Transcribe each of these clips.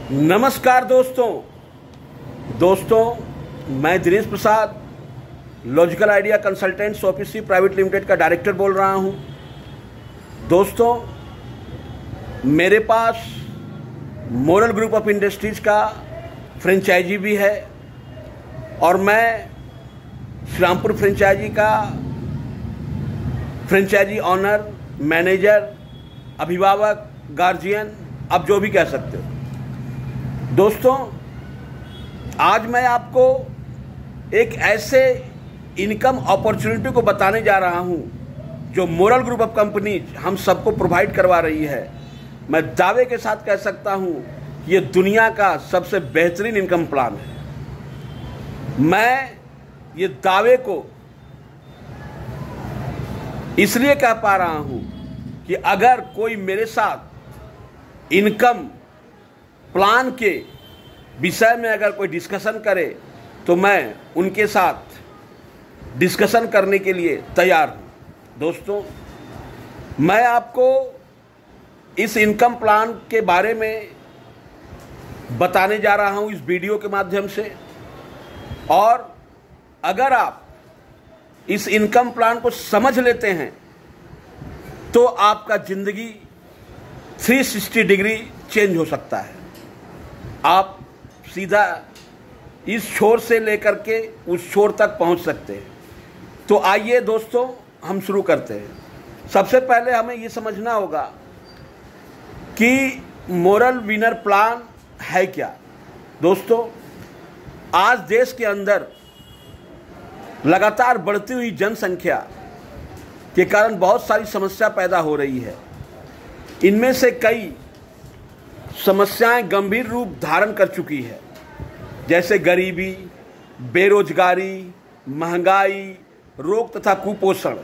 नमस्कार दोस्तों, मैं Dinesh Prasad logical idea consultants OPC private limited का डायरेक्टर बोल रहा हूं। दोस्तों, मेरे पास मोरल ग्रुप ऑफ इंडस्ट्रीज का फ्रेंचाइजी भी है और मैं श्रीरामपुर फ्रेंचाइजी का फ्रेंचाइजी ऑनर, मैनेजर, अभिभावक, गार्जियन, आप जो भी कह सकते हो। दोस्तों, आज मैं आपको एक ऐसे इनकम अपॉर्चुनिटी को बताने जा रहा हूं जो मोरल ग्रुप ऑफ कंपनीज हम सबको प्रोवाइड करवा रही है। मैं दावे के साथ कह सकता हूं कि ये दुनिया का सबसे बेहतरीन इनकम प्लान है। मैं ये दावे को इसलिए कह पा रहा हूं कि अगर कोई मेरे साथ इनकम प्लान के विषय में अगर कोई डिस्कशन करे तो मैं उनके साथ डिस्कशन करने के लिए तैयार हूं। दोस्तों, मैं आपको इस इनकम प्लान के बारे में बताने जा रहा हूं इस वीडियो के माध्यम से, और अगर आप इस इनकम प्लान को समझ लेते हैं तो आपका जिंदगी 360 डिग्री चेंज हो सकता है। आप सीधा इस छोर से लेकर के उस छोर तक पहुंच सकते हैं। तो आइए दोस्तों, हम शुरू करते हैं। सबसे पहले हमें ये समझना होगा कि मोरल विनर प्लान है क्या। दोस्तों, आज देश के अंदर लगातार बढ़ती हुई जनसंख्या के कारण बहुत सारी समस्या पैदा हो रही है। इनमें से कई समस्याएं गंभीर रूप धारण कर चुकी है, जैसे गरीबी, बेरोजगारी, महंगाई, रोग तथा कुपोषण।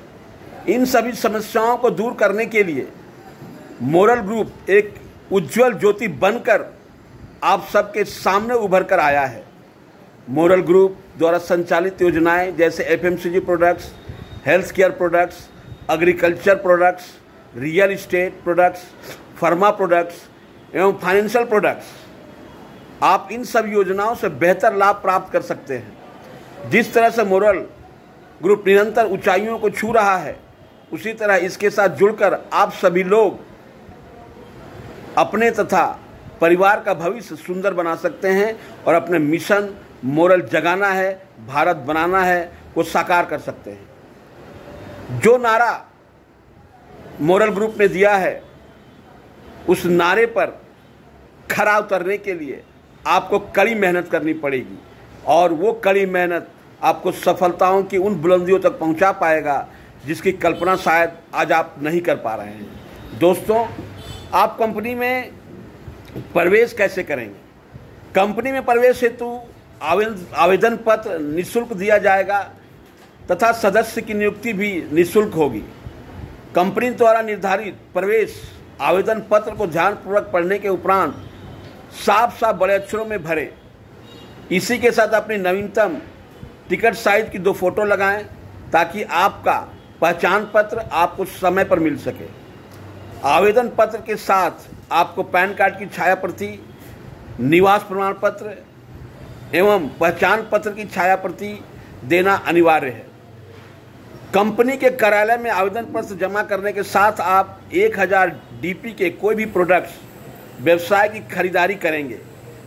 इन सभी समस्याओं को दूर करने के लिए मोरल ग्रुप एक उज्जवल ज्योति बनकर आप सबके सामने उभर कर आया है। मोरल ग्रुप द्वारा संचालित योजनाएं जैसे FMCG products, health care products, agriculture products, real estate products, pharma products एवं फाइनेंशियल प्रोडक्ट्स, आप इन सब योजनाओं से बेहतर लाभ प्राप्त कर सकते हैं। जिस तरह से मोरल ग्रुप निरंतर ऊंचाइयों को छू रहा है, उसी तरह इसके साथ जुड़कर आप सभी लोग अपने तथा परिवार का भविष्य सुंदर बना सकते हैं और अपने मिशन मोरल जगाना है, भारत बनाना है, को साकार कर सकते हैं। जो नारा मोरल ग्रुप ने दिया है, उस नारे पर खरा उतरने के लिए आपको कड़ी मेहनत करनी पड़ेगी और वो कड़ी मेहनत आपको सफलताओं की उन बुलंदियों तक पहुंचा पाएगा जिसकी कल्पना शायद आज आप नहीं कर पा रहे हैं। दोस्तों, आप कंपनी में प्रवेश कैसे करेंगे? कंपनी में प्रवेश हेतु आवेदन पत्र निःशुल्क दिया जाएगा तथा सदस्य की नियुक्ति भी निःशुल्क होगी। कंपनी द्वारा निर्धारित प्रवेश आवेदन पत्र को ध्यानपूर्वक पढ़ने के उपरांत साफ साफ बड़े अक्षरों में भरें। इसी के साथ अपनी नवीनतम टिकट साइज की 2 फोटो लगाएं ताकि आपका पहचान पत्र आपको समय पर मिल सके। आवेदन पत्र के साथ आपको पैन कार्ड की छाया प्रति, निवास प्रमाण पत्र एवं पहचान पत्र की छाया प्रति देना अनिवार्य है। कंपनी के कार्यालय में आवेदन पत्र जमा करने के साथ आप 1000 डीपी के कोई भी प्रोडक्ट्स व्यवसाय की खरीदारी करेंगे,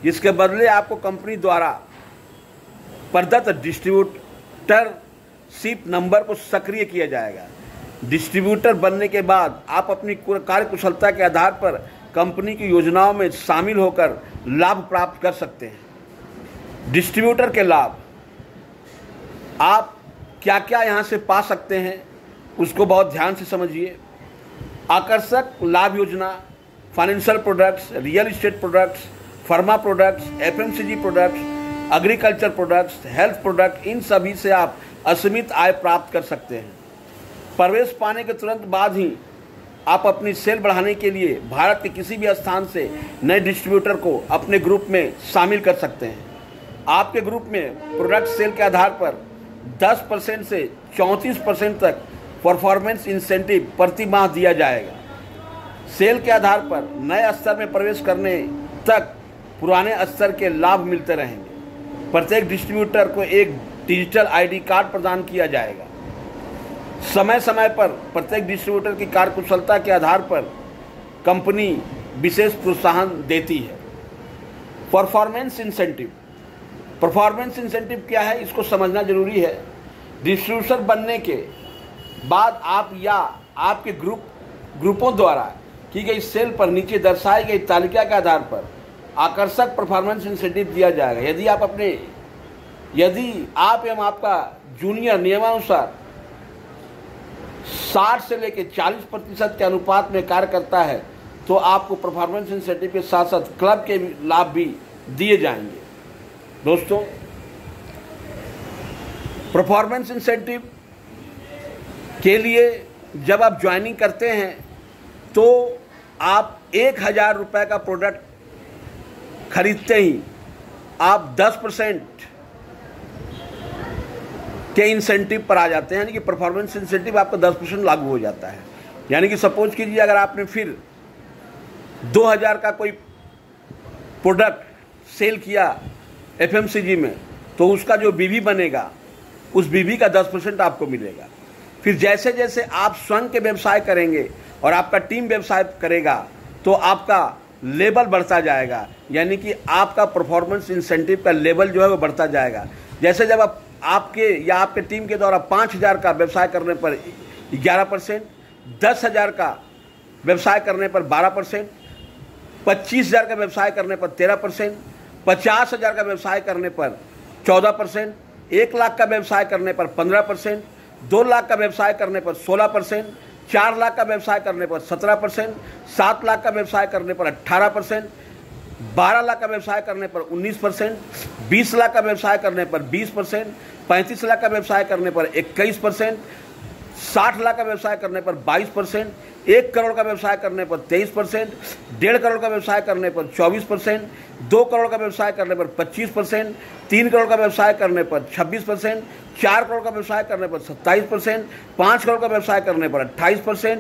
जिसके बदले आपको कंपनी द्वारा प्रदत्त डिस्ट्रीब्यूटरशिप नंबर को सक्रिय किया जाएगा। डिस्ट्रीब्यूटर बनने के बाद आप अपनी कार्य कुशलता के आधार पर कंपनी की योजनाओं में शामिल होकर लाभ प्राप्त कर सकते हैं। डिस्ट्रीब्यूटर के लाभ आप क्या क्या यहाँ से पा सकते हैं, उसको बहुत ध्यान से समझिए। आकर्षक लाभ योजना, financial products, real estate products, pharma products, FMCG products, agriculture products, health product, इन सभी से आप असीमित आय प्राप्त कर सकते हैं। प्रवेश पाने के तुरंत बाद ही आप अपनी सेल बढ़ाने के लिए भारत के किसी भी स्थान से नए डिस्ट्रीब्यूटर को अपने ग्रुप में शामिल कर सकते हैं। आपके ग्रुप में प्रोडक्ट सेल के आधार पर 10% से 34% तक परफॉर्मेंस इंसेंटिव प्रति माह दिया जाएगा। सेल के आधार पर नए स्तर में प्रवेश करने तक पुराने स्तर के लाभ मिलते रहेंगे। प्रत्येक डिस्ट्रीब्यूटर को एक डिजिटल आईडी कार्ड प्रदान किया जाएगा। समय समय पर प्रत्येक डिस्ट्रीब्यूटर की कार्यकुशलता के आधार पर कंपनी विशेष प्रोत्साहन देती है। Performance incentive. परफॉर्मेंस इंसेंटिव क्या है, इसको समझना जरूरी है। डिस्ट्रीब्यूटर बनने के बाद आप या आपके ग्रुपों द्वारा की गई सेल पर नीचे दर्शाई गई तालिका के आधार पर आकर्षक परफॉर्मेंस इंसेंटिव दिया जाएगा। यदि आप एवं आपका जूनियर नियमानुसार 60 से लेकर 40% के अनुपात में कार्य करता है तो आपको परफॉर्मेंस इंसेंटिव के साथ साथ क्लब के लाभ भी दिए जाएंगे। दोस्तों, परफॉर्मेंस इंसेंटिव के लिए जब आप ज्वाइनिंग करते हैं तो आप 1000 रुपये का प्रोडक्ट खरीदते ही आप 10% के इंसेंटिव पर आ जाते हैं, यानी कि परफॉर्मेंस इंसेंटिव आपका 10% लागू हो जाता है। यानी कि सपोज कीजिए अगर आपने फिर 2000 का कोई प्रोडक्ट सेल किया एफएमसीजी में, तो उसका जो बीवी बनेगा उस बीवी का 10% आपको मिलेगा। फिर जैसे जैसे आप स्वयं के व्यवसाय करेंगे और आपका टीम व्यवसाय करेगा तो आपका लेवल बढ़ता जाएगा, यानी कि आपका परफॉर्मेंस इंसेंटिव का लेवल जो है वो बढ़ता जाएगा। जैसे जब आपके या आपके टीम के द्वारा 5000 का व्यवसाय करने पर 11%, 10,000 का व्यवसाय करने पर 12%, 25,000 का व्यवसाय करने पर 13%, 50,000 का व्यवसाय करने पर 14%, 1 लाख का व्यवसाय करने पर 15%, 2 लाख का व्यवसाय करने पर 16%, 4 लाख का व्यवसाय करने पर 17%, 7 लाख का व्यवसाय करने पर 18%, 12 लाख का व्यवसाय करने पर 19%, 20 लाख का व्यवसाय करने पर 20%, 35 लाख का व्यवसाय करने पर 21%, 60 लाख का व्यवसाय करने पर 22%, 1 करोड़ का व्यवसाय करने पर 23%, 1.5 करोड़ का व्यवसाय करने पर 24%, 2 करोड़ का व्यवसाय करने पर 25%, 3 करोड़ का व्यवसाय करने पर 26%, 4 करोड़ का व्यवसाय करने पर 27%, 5 करोड़ का व्यवसाय करने पर 28%,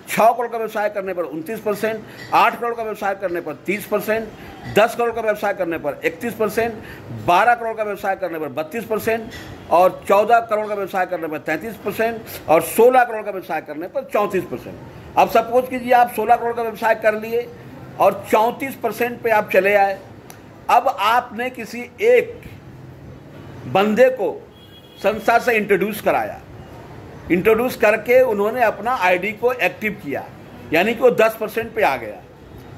6 करोड़ का व्यवसाय करने पर 29%, 8 करोड़ का व्यवसाय करने पर 30%, 10 करोड़ का व्यवसाय करने पर 31%, 12 करोड़ का व्यवसाय करने पर 32% और 14 करोड़ का व्यवसाय करने पर 33% और 16 करोड़ का व्यवसाय करने पर 34%। अब सपोज कीजिए आप 16 करोड़ का व्यवसाय कर लिए और 34% पे आप चले आए। अब आपने किसी एक बंदे को संस्था से इंट्रोड्यूस करके उन्होंने अपना आईडी को एक्टिव किया, यानी कि वो 10% पे आ गया।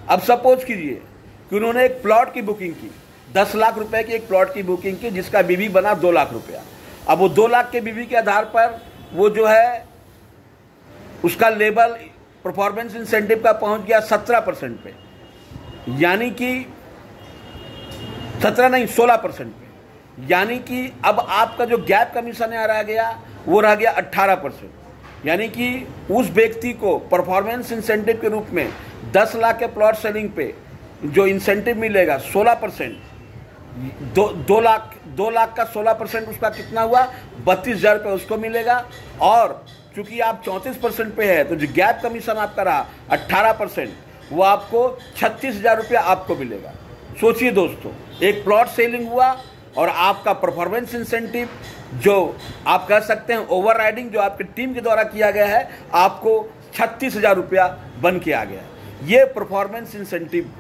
अब सपोज कीजिए कि उन्होंने एक प्लॉट की बुकिंग की, 10 लाख रुपए की एक प्लॉट की बुकिंग की जिसका बीवी बना 2 लाख रुपया। अब वो 2 लाख के बीवी के आधार पर वो जो है उसका लेवल परफॉर्मेंस इंसेंटिव का पहुंच गया 17% पे, यानी कि 16% पे, यानी कि अब आपका जो गैप कमीशन रह गया वो रह गया 18%। यानी कि उस व्यक्ति को परफॉर्मेंस इंसेंटिव के रूप में 10 लाख के प्लॉट सेलिंग पे जो इंसेंटिव मिलेगा 16%, 2 लाख का 16% उसका कितना हुआ 32,000 रुपये उसको मिलेगा। और चूंकि आप 34% पे है तो जो गैप कमीशन आपका रहा 18%, वो आपको 36,000 रुपया आपको मिलेगा। सोचिए दोस्तों, एक प्लॉट सेलिंग हुआ और आपका परफॉर्मेंस इंसेंटिव जो आप कह सकते हैं ओवरराइडिंग जो आपकी टीम के द्वारा किया गया है आपको 36,000 रुपया बन के आ गया। ये परफॉर्मेंस इंसेंटिव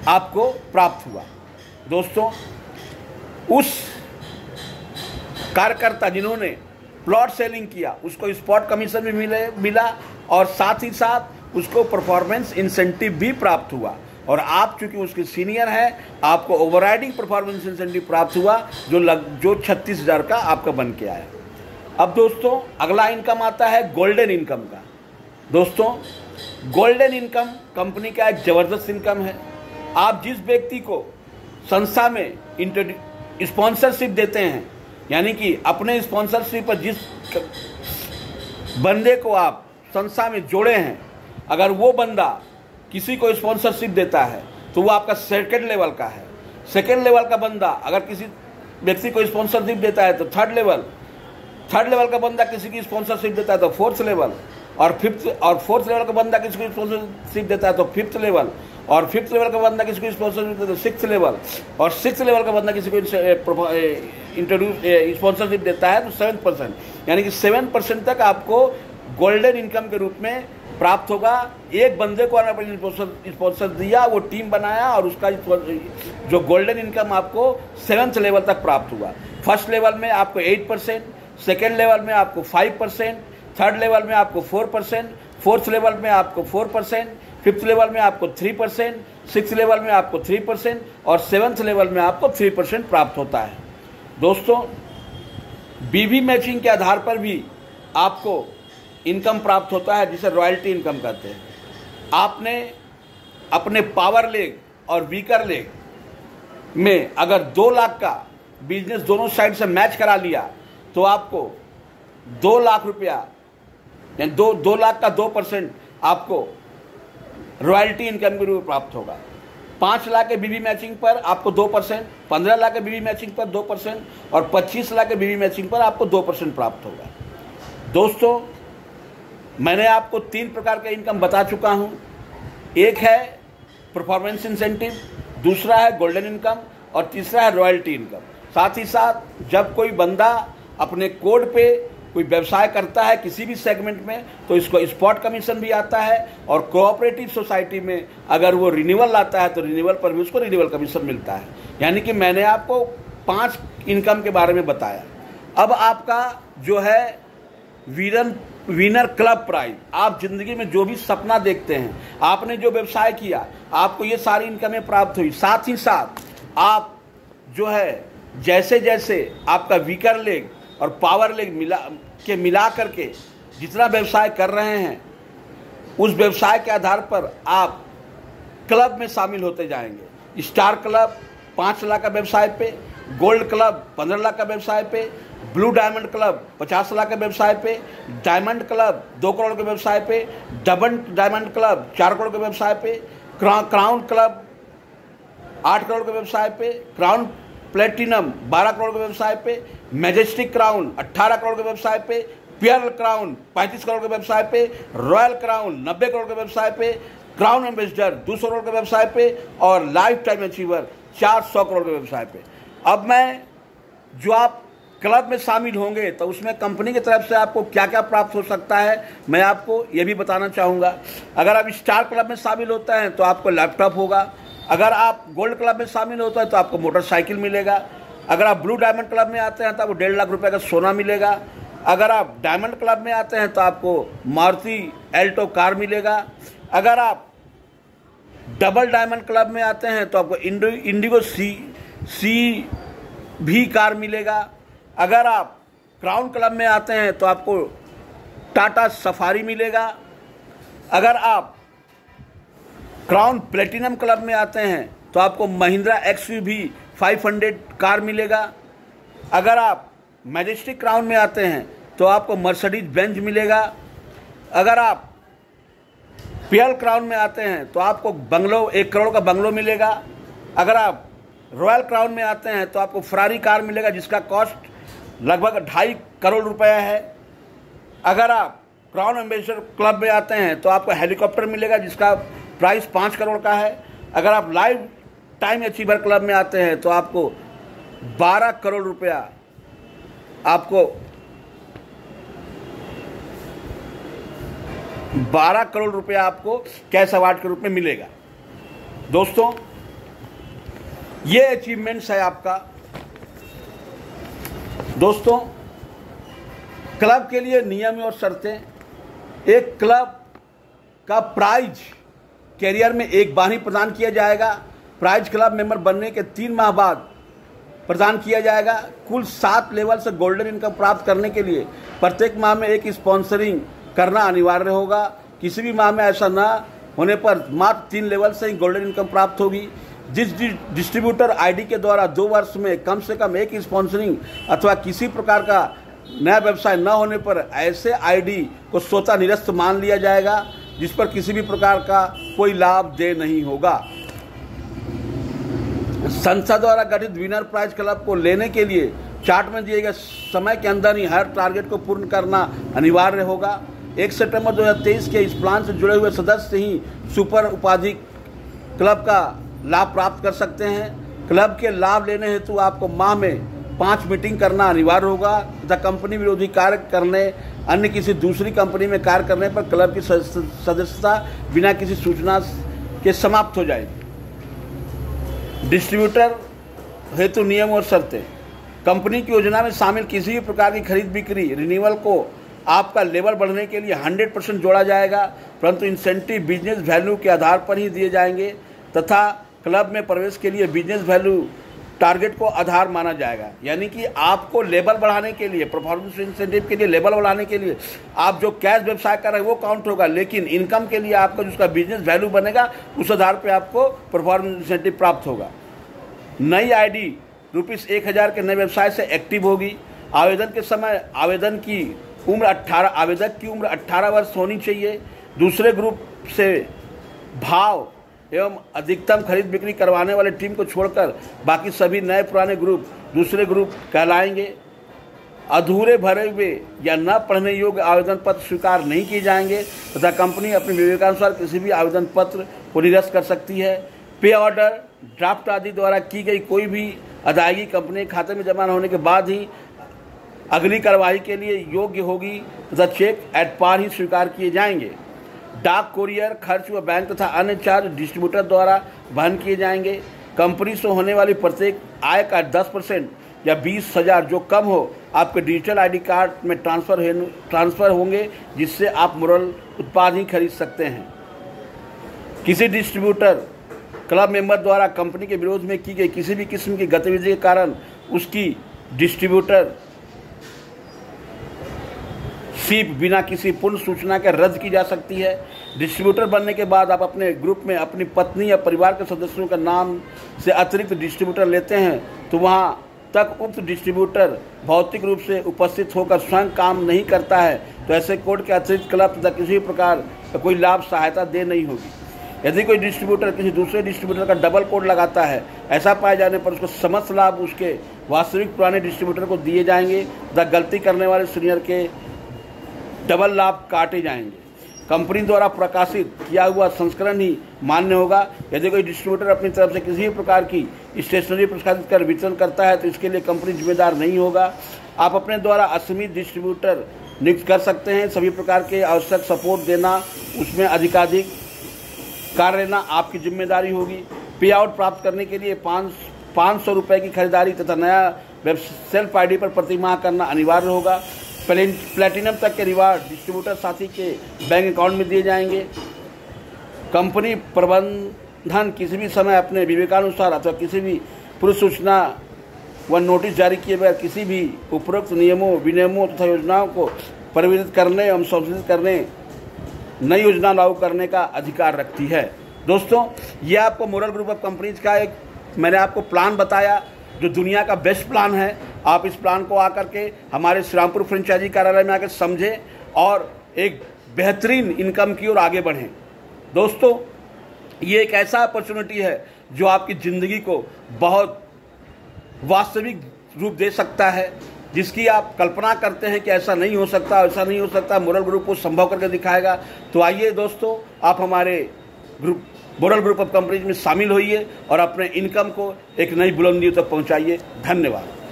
आपको प्राप्त हुआ। दोस्तों, उस कार्यकर्ता जिन्होंने प्लॉट सेलिंग किया उसको स्पॉट कमीशन भी मिला और साथ ही साथ उसको परफॉर्मेंस इंसेंटिव भी प्राप्त हुआ। और आप चूंकि उसके सीनियर हैं आपको ओवरराइडिंग परफॉर्मेंस इंसेंटिव प्राप्त हुआ जो 36,000 का आपका बन के आया। अब दोस्तों, अगला इनकम आता है गोल्डन इनकम का। दोस्तों, गोल्डन इनकम कंपनी का एक ज़बरदस्त इनकम है। आप जिस व्यक्ति को संस्था में स्पॉन्सरशिप देते हैं, यानी कि अपने स्पॉन्सरशिप पर जिस बंदे को आप संस्था में जोड़े हैं, अगर वो बंदा किसी को स्पॉन्सरशिप देता है तो वो आपका सेकंड लेवल का है। सेकंड लेवल का बंदा अगर किसी व्यक्ति को स्पॉन्सरशिप देता है तो थर्ड लेवल का बंदा किसी की स्पॉन्सरशिप देता है तो फोर्थ लेवल, और फोर्थ लेवल का बंदा किसी को स्पॉन्सरशिप देता है तो फिफ्थ लेवल, और 5th लेवल का बंदा किसी को स्पॉन्सरशिप देता है 6th लेवल, और 6th लेवल का बंदा किसी को स्पॉन्सरशिप देता है तो 7%, यानी कि 7% तक आपको गोल्डन इनकम के रूप में प्राप्त होगा। एक बंदे को आपने स्पॉन्सर दिया, वो टीम बनाया और उसका जो गोल्डन इनकम आपको 7th लेवल तक प्राप्त हुआ। 1st लेवल में आपको 8%, 2nd लेवल में आपको 5%, 3rd लेवल में आपको 4%, 4th लेवल में आपको 4%, 5th लेवल में आपको 3%, 6th लेवल में आपको 3% और 7th लेवल में आपको 3% प्राप्त होता है। दोस्तों, बीवी मैचिंग के आधार पर भी आपको इनकम प्राप्त होता है, जिसे रॉयल्टी इनकम कहते हैं। आपने अपने पावर लेग और वीकर लेग में अगर 2 लाख का बिजनेस दोनों साइड से मैच करा लिया तो आपको 2 लाख रुपया, यानी 2 लाख का 2% आपको रॉयल्टी इनकम के रूप में प्राप्त होगा। 5 लाख के बीवी मैचिंग पर आपको 2%, 15 लाख के बीवी मैचिंग पर 2% और 25 लाख के बीवी मैचिंग पर आपको 2% प्राप्त होगा। दोस्तों, मैंने आपको 3 प्रकार का इनकम बता चुका हूं। एक है परफॉर्मेंस इंसेंटिव, दूसरा है गोल्डन इनकम और तीसरा है रॉयल्टी इनकम। साथ ही साथ जब कोई बंदा अपने कोड पे कोई व्यवसाय करता है किसी भी सेगमेंट में तो इसको स्पॉट कमीशन भी आता है, और कोऑपरेटिव सोसाइटी में अगर वो रिन्यूअल लाता है तो रिन्यूअल पर भी उसको रिन्यूअल कमीशन मिलता है। यानी कि मैंने आपको 5 इनकम के बारे में बताया। अब आपका जो है विनर क्लब प्राइज, आप जिंदगी में जो भी सपना देखते हैं, आपने जो व्यवसाय किया, आपको ये सारी इनकमें प्राप्त हुई। साथ ही साथ आप जो है जैसे जैसे आपका वीकर लेग और पावर लेग मिला करके जितना व्यवसाय कर रहे हैं, उस व्यवसाय के आधार पर आप क्लब में शामिल होते जाएंगे। स्टार क्लब 5 लाख का व्यवसाय पे, गोल्ड क्लब 15 लाख का व्यवसाय पे, ब्लू डायमंड क्लब 50 लाख के व्यवसाय पे, डायमंड क्लब 2 करोड़ के व्यवसाय पे, डबल डायमंड क्लब 4 करोड़ के व्यवसाय पे, क्राउन क्लब 8 करोड़ के व्यवसाय पे, क्राउन प्लेटिनम 12 करोड़ के व्यवसाय पे, मैजेस्टिक क्राउन 18 करोड़ के व्यवसाय पे, पियर क्राउन 35 करोड़ के व्यवसाय पे, रॉयल क्राउन 90 करोड़ के व्यवसाय पे, क्राउन एम्बेसडर 200 करोड़ के व्यवसाय पे और लाइफ टाइम अचीवर 400 करोड़ के व्यवसाय पे। अब मैं जो आप क्लब में शामिल होंगे तो उसमें कंपनी की तरफ से आपको क्या क्या प्राप्त हो सकता है, मैं आपको ये भी बताना चाहूँगा। अगर आप स्टार क्लब में शामिल होते हैं तो आपको लैपटॉप होगा। अगर आप गोल्ड क्लब में शामिल होते हैं तो आपको मोटरसाइकिल मिलेगा। अगर आप ब्लू डायमंड क्लब में आते हैं तो आपको 1.5 लाख रुपये का सोना मिलेगा। अगर आप डायमंड क्लब में आते हैं तो आपको मारुति एल्टो कार मिलेगा। अगर आप डबल डायमंड क्लब में आते हैं तो आपको इंडिगो सी भी कार मिलेगा। अगर आप क्राउन क्लब में आते हैं तो आपको टाटा सफारी मिलेगा। अगर आप क्राउन प्लेटिनम क्लब में आते हैं तो आपको महिंद्रा XUV 500 कार मिलेगा। अगर आप मैजेस्टिक क्राउन में आते हैं तो आपको मर्सिडीज बेंज मिलेगा। अगर आप पियल क्राउन में आते हैं तो आपको बंगलो 1 करोड़ का बंगलो मिलेगा। अगर आप रॉयल क्राउन में आते हैं तो आपको फरारी कार मिलेगा जिसका कॉस्ट लगभग 2.5 करोड़ रुपया है। अगर आप क्राउन एम्बेसडर क्लब में आते हैं तो आपको हेलीकॉप्टर मिलेगा जिसका प्राइस 5 करोड़ का है। अगर आप लाइफ टाइम अचीवर क्लब में आते हैं तो आपको 12 करोड़ रुपया आपको 12 करोड़ रुपया आपको कैश अवार्ड के रूप में मिलेगा। दोस्तों, ये अचीवमेंट्स है आपका। दोस्तों, क्लब के लिए नियम और शर्तें। एक क्लब का प्राइज कैरियर में एक बार ही प्रदान किया जाएगा। प्राइज क्लब मेंबर बनने के 3 माह बाद प्रदान किया जाएगा। कुल 7 लेवल से गोल्डन इनकम प्राप्त करने के लिए प्रत्येक माह में एक स्पॉन्सरिंग करना अनिवार्य होगा। किसी भी माह में ऐसा न होने पर मात्र 3 लेवल से ही गोल्डन इनकम प्राप्त होगी। जिस डिस्ट्रीब्यूटर आईडी के द्वारा 2 वर्ष में कम से कम एक स्पॉन्सरिंग अथवा किसी प्रकार का नया व्यवसाय न होने पर ऐसे आईडी को स्वतः निरस्त मान लिया जाएगा, जिस पर किसी भी प्रकार का कोई लाभ देय नहीं होगा। संस्था द्वारा गठित विनर प्राइज क्लब को लेने के लिए चार्ट में दिए गए समय के अंदर ही हर टारगेट को पूर्ण करना अनिवार्य होगा। 1 सितंबर 2023 के इस प्लान से जुड़े हुए सदस्य ही सुपर उपाधि क्लब का लाभ प्राप्त कर सकते हैं। क्लब के लाभ लेने हेतु आपको माह में 5 मीटिंग करना अनिवार्य होगा तथा कंपनी विरोधी कार्य करने, अन्य किसी दूसरी कंपनी में कार्य करने पर क्लब की सदस्यता बिना किसी सूचना के समाप्त हो जाएगी। डिस्ट्रीब्यूटर हेतु नियम और शर्तें। कंपनी की योजना में शामिल किसी भी प्रकार की खरीद बिक्री रिन्यूअल को आपका लेवल बढ़ने के लिए 100% जोड़ा जाएगा, परंतु इंसेंटिव बिजनेस वैल्यू के आधार पर ही दिए जाएंगे तथा क्लब में प्रवेश के लिए बिजनेस वैल्यू टारगेट को आधार माना जाएगा। यानी कि आपको लेवल बढ़ाने के लिए, परफॉर्मेंस इंसेंटिव के लिए, लेवल बढ़ाने के लिए आप जो कैश व्यवसाय कर रहे हैं वो काउंट होगा, लेकिन इनकम के लिए आपका जिसका बिजनेस वैल्यू बनेगा उस आधार पे आपको परफॉर्मेंस इंसेंटिव प्राप्त होगा। नई आईडी ₹1000 के नए व्यवसाय से एक्टिव होगी। आवेदन के समय आवेदक की उम्र 18 वर्ष होनी चाहिए। दूसरे ग्रुप से भाव एवं अधिकतम खरीद बिक्री करवाने वाले टीम को छोड़कर बाकी सभी नए पुराने ग्रुप दूसरे ग्रुप कहलाएंगे। अधूरे भरे हुए या न पढ़ने योग्य आवेदन पत्र स्वीकार नहीं किए जाएंगे तथा कंपनी अपने विवेकानुसार किसी भी आवेदन पत्र को निरस्त कर सकती है। पे ऑर्डर, ड्राफ्ट आदि द्वारा की गई कोई भी अदायगी कंपनी खाते में जमा होने के बाद ही अगली कार्रवाई के लिए योग्य होगी तथा चेक एट पार ही स्वीकार किए जाएंगे। डाक, कोरियर खर्च व बैंक तथा अन्य चार्ज डिस्ट्रीब्यूटर द्वारा वहन किए जाएंगे। कंपनी से होने वाली प्रत्येक आय का 10% या 20,000 जो कम हो आपके डिजिटल आईडी कार्ड में ट्रांसफ़र होंगे, जिससे आप मुरल उत्पाद ही खरीद सकते हैं। किसी डिस्ट्रीब्यूटर क्लब मेंबर द्वारा कंपनी के विरोध में की गई किसी भी किस्म की गतिविधि के कारण उसकी डिस्ट्रीब्यूटर शिप बिना किसी पूर्ण सूचना के रद्द की जा सकती है। डिस्ट्रीब्यूटर बनने के बाद आप अपने ग्रुप में अपनी पत्नी या परिवार के सदस्यों का नाम से अतिरिक्त डिस्ट्रीब्यूटर लेते हैं तो वहां तक उक्त डिस्ट्रीब्यूटर भौतिक रूप से उपस्थित होकर स्वयं काम नहीं करता है तो ऐसे कोड के अतिरिक्त क्लब तथा किसी प्रकार का कोई लाभ सहायता दे नहीं होगी। यदि कोई डिस्ट्रीब्यूटर किसी दूसरे डिस्ट्रीब्यूटर का डबल कोड लगाता है, ऐसा पाए जाने पर उसको समस्त लाभ उसके वास्तविक पुराने डिस्ट्रीब्यूटर को दिए जाएंगे तथा गलती करने वाले सीनियर के डबल लाभ काटे जाएंगे। कंपनी द्वारा प्रकाशित किया हुआ संस्करण ही मान्य होगा। यदि कोई डिस्ट्रीब्यूटर अपनी तरफ से किसी भी प्रकार की स्टेशनरी प्रकाशित कर वितरण करता है तो इसके लिए कंपनी जिम्मेदार नहीं होगा। आप अपने द्वारा असीमित डिस्ट्रीब्यूटर नियुक्त कर सकते हैं। सभी प्रकार के आवश्यक सपोर्ट देना, उसमें अधिकाधिक कार्य लेना आपकी जिम्मेदारी होगी। पे आउट प्राप्त करने के लिए 500 रुपये की खरीदारी तथा नया सेल्फ आईडी पर प्रतिमाह करना अनिवार्य होगा। प्लेटिनम तक के रिवार्ड डिस्ट्रीब्यूटर साथी के बैंक अकाउंट में दिए जाएंगे। कंपनी प्रबंधन किसी भी समय अपने विवेकानुसार अथवा किसी भी पूर्व सूचना व नोटिस जारी किए बगैर किसी भी उपरोक्त नियमों, विनियमों तथा योजनाओं को परिवर्तित करने एवं संशोधित करने, नई योजना लागू करने का अधिकार रखती है। दोस्तों, ये आपको मोरल ग्रुप ऑफ कंपनीज का एक मैंने आपको प्लान बताया जो दुनिया का बेस्ट प्लान है। आप इस प्लान को आकर के हमारे श्रीरामपुर फ्रेंचाइजी कार्यालय में आकर समझें और एक बेहतरीन इनकम की ओर आगे बढ़ें। दोस्तों, ये एक ऐसा अपॉर्चुनिटी है जो आपकी ज़िंदगी को बहुत वास्तविक रूप दे सकता है, जिसकी आप कल्पना करते हैं कि ऐसा नहीं हो सकता, ऐसा नहीं हो सकता, मोरल ग्रुप को संभव करके दिखाएगा। तो आइए दोस्तों, आप हमारे मोरल ग्रुप ऑफ कंपनीज में शामिल होइए और अपने इनकम को एक नई बुलंदियों तक पहुंचाइए। धन्यवाद।